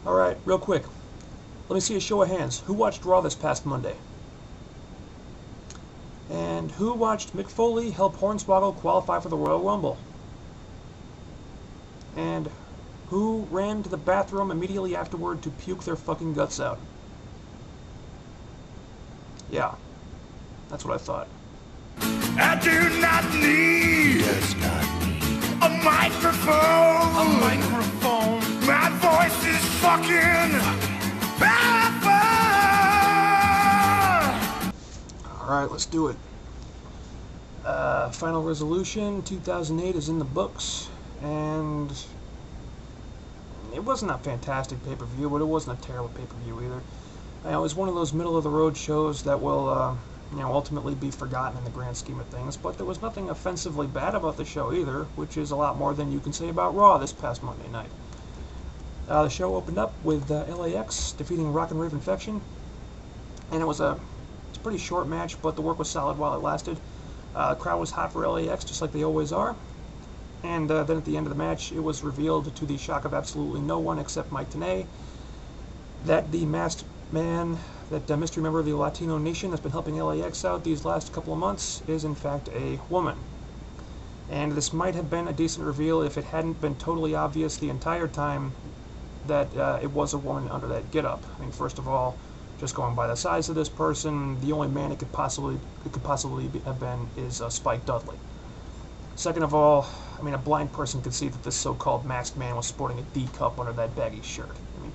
Alright, real quick. Let me see a show of hands. Who watched Raw this past Monday? And who watched Mick Foley help Hornswoggle qualify for the Royal Rumble? And who ran to the bathroom immediately afterward to puke their fucking guts out? Yeah, that's what I thought. I do not need a microphone. A microphone. My voice is fucking powerful. Alright, let's do it. Final Resolution 2008 is in the books, and it wasn't a fantastic pay-per-view, but it wasn't a terrible pay-per-view either. It was one of those middle-of-the-road shows that will, ultimately be forgotten in the grand scheme of things, but there was nothing offensively bad about the show either, which is a lot more than you can say about Raw this past Monday night. The show opened up with LAX defeating Rockin' Rave Infection, and it's a pretty short match, but the work was solid while it lasted. The crowd was hot for LAX, just like they always are. And then at the end of the match, it was revealed, to the shock of absolutely no one except Mike Tenay, that the masked man, that mystery member of the Latino Nation that's been helping LAX out these last couple of months, is in fact a woman. And this might have been a decent reveal if it hadn't been totally obvious the entire time that it was a woman under that getup. I mean, first of all, just going by the size of this person, the only man it could possibly have been is Spike Dudley. Second of all, I mean, a blind person could see that this so-called masked man was sporting a D cup under that baggy shirt. I mean,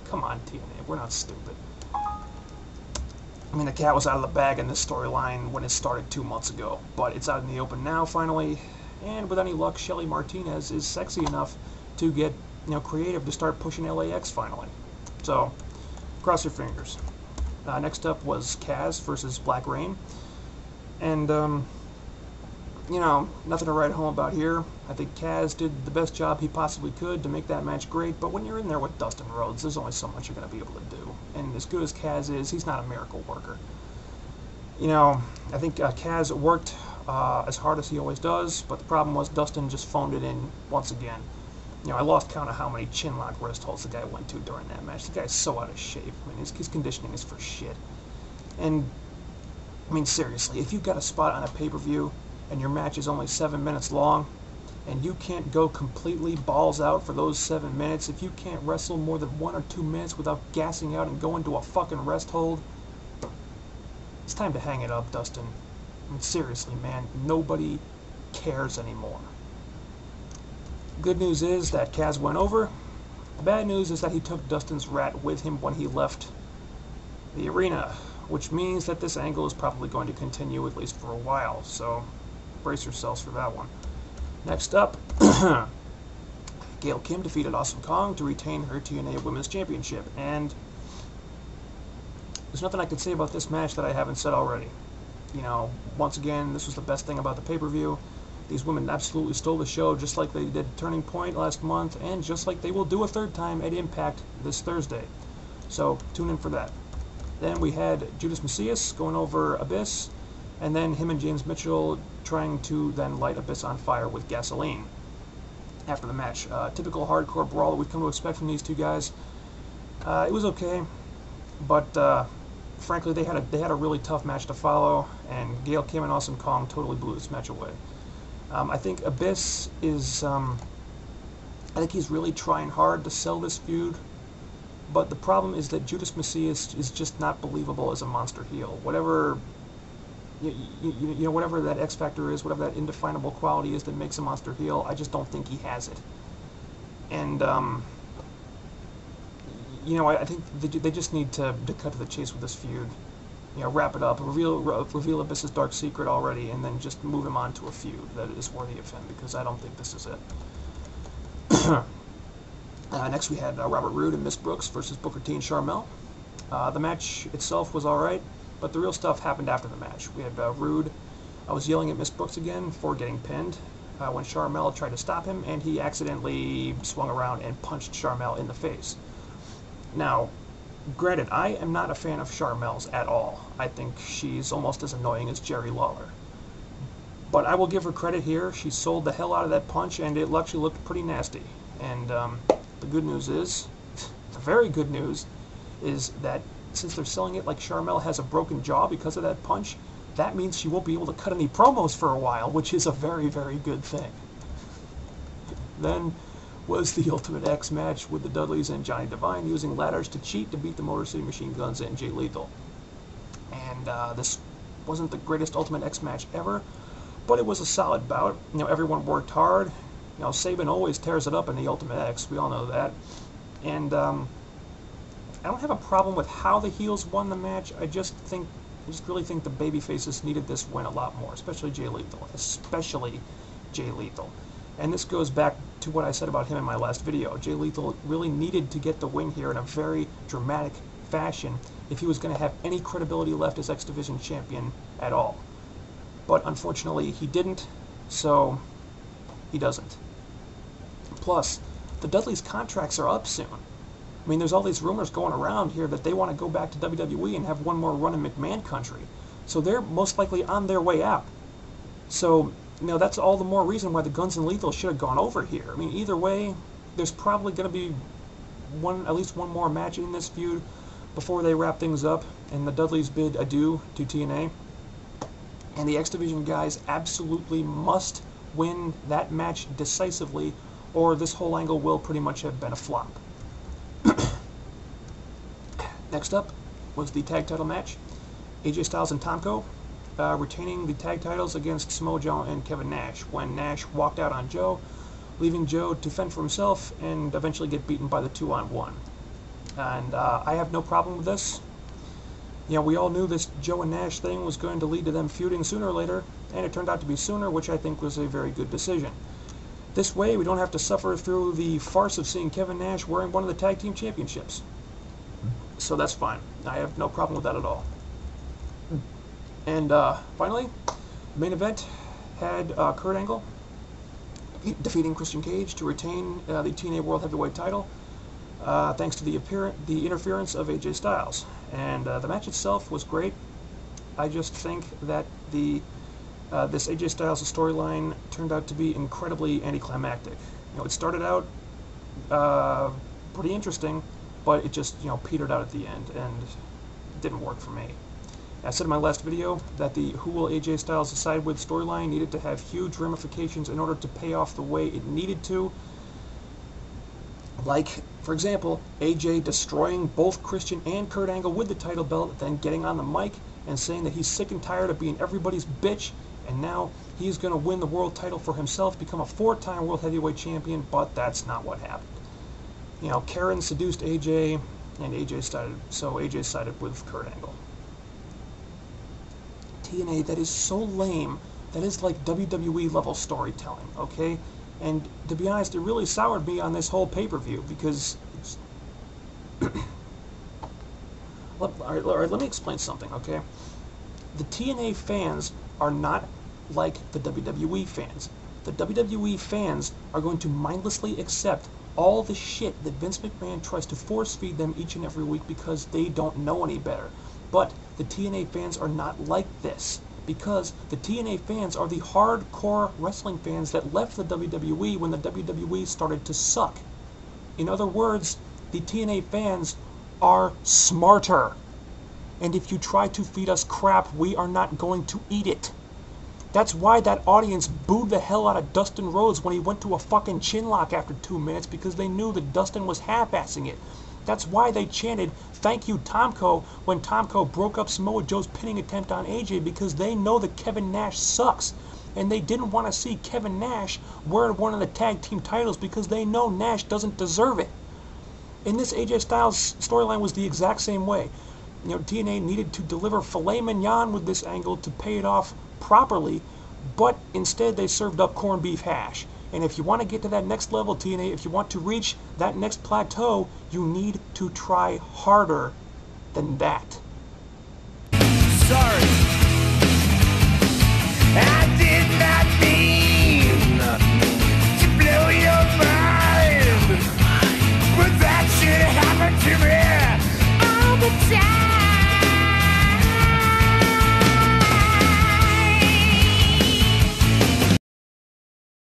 come on, TNA, we're not stupid. I mean, the cat was out of the bag in this storyline when it started 2 months ago, but it's out in the open now, finally, and with any luck, Shelly Martinez is sexy enough to get, creative to start pushing LAX finally. So, cross your fingers. Next up was Kaz versus Black Reign, and, nothing to write home about here. I think Kaz did the best job he possibly could to make that match great, but when you're in there with Dustin Rhodes, there's only so much you're going to be able to do. And as good as Kaz is, he's not a miracle worker. I think Kaz worked as hard as he always does, but the problem was Dustin just phoned it in once again. I lost count of how many chin-lock wrist holds the guy went to during that match. The guy's so out of shape. I mean, his conditioning is for shit. And, I mean, seriously, if you've got a spot on a pay-per-view and your match is only 7 minutes long, and you can't go completely balls out for those 7 minutes, if you can't wrestle more than 1 or 2 minutes without gassing out and going to a fucking rest hold, it's time to hang it up, Dustin. I mean, seriously, man, nobody cares anymore. Good news is that Kaz went over. The bad news is that he took Dustin's rat with him when he left the arena, which means that this angle is probably going to continue at least for a while, so brace yourselves for that one. Next up, Gail Kim defeated Awesome Kong to retain her TNA Women's Championship, and there's nothing I can say about this match that I haven't said already. Once again, this was the best thing about the pay-per-view. These women absolutely stole the show, just like they did Turning Point last month, and just like they will do a third time at Impact this Thursday. So, tune in for that. Then we had Judas Mesias going over Abyss, and then him and James Mitchell trying to then light Abyss on fire with gasoline after the match. Typical hardcore brawl that we've come to expect from these two guys. It was okay, but frankly, they had a really tough match to follow, and Gail Kim and Awesome Kong totally blew this match away. I think Abyss is, I think he's really trying hard to sell this feud, but the problem is that Judas Mesias is just not believable as a monster heel. Whatever, whatever that X factor is, whatever that indefinable quality is that makes a monster heel, I just don't think he has it. And, I think they just need to cut to the chase with this feud. Wrap it up, reveal Abyss's dark secret already, and then just move him on to a feud that is worthy of him, because I don't think this is it. Next we had Robert Roode and Miss Brooks versus Booker T and Sharmell. The match itself was alright, but the real stuff happened after the match. We had Roode was yelling at Miss Brooks again for getting pinned when Sharmell tried to stop him, and he accidentally swung around and punched Sharmell in the face. Now, granted, I am not a fan of Sharmell's at all. I think she's almost as annoying as Jerry Lawler. But I will give her credit here. She sold the hell out of that punch, and it actually looked pretty nasty. And the good news is, the very good news is that since they're selling it like Sharmell has a broken jaw because of that punch, that means she won't be able to cut any promos for a while, which is a very, very good thing. Then was the Ultimate X match with the Dudleys and Johnny Devine using ladders to cheat to beat the Motor City Machine Guns and Jay Lethal. And this wasn't the greatest Ultimate X match ever, but it was a solid bout. You know, everyone worked hard. You know, Sabin always tears it up in the Ultimate X. We all know that. And I don't have a problem with how the heels won the match. I just really think the babyfaces needed this win a lot more, especially Jay Lethal. And this goes back to what I said about him in my last video. Jay Lethal really needed to get the win here in a very dramatic fashion if he was going to have any credibility left as X Division champion at all. But unfortunately, he didn't, so he doesn't. Plus, the Dudleys' contracts are up soon. I mean, there's all these rumors going around here that they want to go back to WWE and have one more run in McMahon country. So they're most likely on their way out. So, you know, that's all the more reason why the Guns and Lethal should have gone over here. I mean, either way, there's probably going to be at least one more match in this feud before they wrap things up, and the Dudleys bid adieu to TNA. And the X Division guys absolutely must win that match decisively, or this whole angle will pretty much have been a flop. Next up was the tag title match. AJ Styles and Tomko retaining the tag titles against Samoa Joe and Kevin Nash when Nash walked out on Joe, leaving Joe to fend for himself and eventually get beaten by the 2-on-1. And I have no problem with this. You know, we all knew this Joe and Nash thing was going to lead to them feuding sooner or later, and it turned out to be sooner, which I think was a very good decision. This way, we don't have to suffer through the farce of seeing Kevin Nash wearing one of the tag team championships. So that's fine. I have no problem with that at all. And finally, the main event had Kurt Angle defeating Christian Cage to retain the TNA World Heavyweight title, thanks to the interference of AJ Styles. And the match itself was great. I just think that this AJ Styles storyline turned out to be incredibly anticlimactic. You know, it started out pretty interesting, but it just, you know, petered out at the end, and it didn't work for me. I said in my last video that the Who Will AJ Styles Side With storyline needed to have huge ramifications in order to pay off the way it needed to. Like, for example, AJ destroying both Christian and Kurt Angle with the title belt, then getting on the mic and saying that he's sick and tired of being everybody's bitch, and now he's going to win the world title for himself, become a 4-time World Heavyweight Champion, but that's not what happened. You know, Karen seduced AJ, and AJ sided with Kurt Angle. TNA, that is so lame. That is like WWE level storytelling, okay? And to be honest, it really soured me on this whole pay-per-view because it's all right, let me explain something, okay? The TNA fans are not like the WWE fans. The WWE fans are going to mindlessly accept all the shit that Vince McMahon tries to force-feed them each and every week because they don't know any better. But the TNA fans are not like this, because the TNA fans are the hardcore wrestling fans that left the WWE when the WWE started to suck. In other words, the TNA fans are smarter. And if you try to feed us crap, we are not going to eat it. That's why that audience booed the hell out of Dustin Rhodes when he went to a fucking chinlock after 2 minutes, because they knew that Dustin was half-assing it. That's why they chanted, "Thank you, Tomko," when Tomko broke up Samoa Joe's pinning attempt on AJ, because they know that Kevin Nash sucks. And they didn't want to see Kevin Nash wear one of the tag team titles because they know Nash doesn't deserve it. And this AJ Styles storyline was the exact same way. You know, TNA needed to deliver filet mignon with this angle to pay it off properly, but instead they served up corned beef hash. And if you want to get to that next level, TNA, if you want to reach that next plateau, you need to try harder than that. Sorry, I did not mean